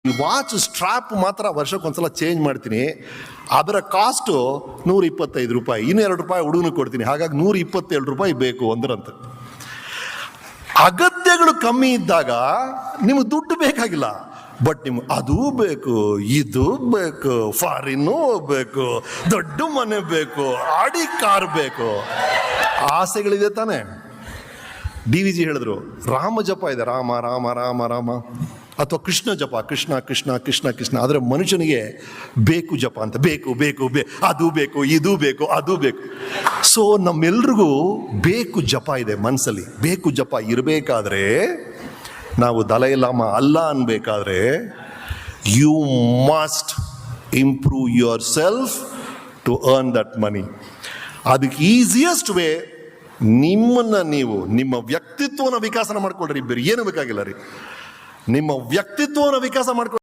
ಈ watch strap ಮಾತ್ರ ವರ್ಷಕ್ಕೊಂದ್ಸಲ change ಮಾಡ್ತೀನಿ. ಅದರ ಕಾಸ್ಟು ₹125, ಇನ್ನೂ ₹2 ಹುಡುಗನಿಗೆ ಕೊಡ್ತೀನಿ. ಹಾಗಾಗಿ ₹127 ಬೇಕು ಒಂದರಂತೆ. ಅಗತ್ಯಗಳು ಕಮ್ಮಿ ಇದ್ದಾಗ ನಿಮ್ಗೆ ದುಡ್ಡು ಬೇಕಾಗಿಲ್ಲ, ಬಟ್ ನಿಮ್ಗೆ ಅದು ಬೇಕು, ಇದು ಬೇಕು, ಫಾರಿನ್ನು ಹೋಗ್ಬೇಕು, ದೊಡ್ಡ ಮನೆ ಬೇಕು, ಆಡಿ ಕಾರ್ ಬೇಕು, ಆಸೆಗಳಿದೆ ತಾನೆ. DVG ಹೇಳಿದ್ರು, ರಾಮ ಜಪ ಇದೆ, ರಾಮ ರಾಮ ರಾಮ ರಾಮ, ಅಥವಾ ಕೃಷ್ಣ ಜಪ, ಕೃಷ್ಣ ಕೃಷ್ಣ ಕೃಷ್ಣ ಕೃಷ್ಣ. ಆದರೆ ಮನುಷ್ಯನಿಗೆ ಬೇಕು ಜಪ ಅಂತ, ಬೇಕು ಬೇಕು ಅದು ಬೇಕು, ಇದು ಬೇಕು, ಅದು ಬೇಕು. ಸೊ ನಮ್ಮೆಲ್ರಿಗೂ ಬೇಕು ಜಪ ಇದೆ ಮನಸ್ಸಲ್ಲಿ. ಬೇಕು ಜಪ ಇರಬೇಕಾದ್ರೆ, ನಾವು ದಲೈ ಲಾಮ ಅಲ್ಲ ಅನ್ಬೇಕಾದ್ರೆ, you must improve your self to earn that money. ಅದಕ್ಕೆ ಈಸಿಯೆಸ್ಟ್ ವೇ, ನಿಮ್ಮನ್ನು ನೀವು ನಿಮ್ಮ ವ್ಯಕ್ತಿತ್ವನ ವಿಕಾಸನ ಮಾಡ್ಕೊಳ್ರಿ. ಬೇರೆ ಏನು ಬೇಕಾಗಿಲ್ಲ ರೀ, ನಿಮ್ಮ ವ್ಯಕ್ತಿತ್ವನ ವಿಕಾಸ ಮಾಡ್ಕೊಳ್ಳಿ.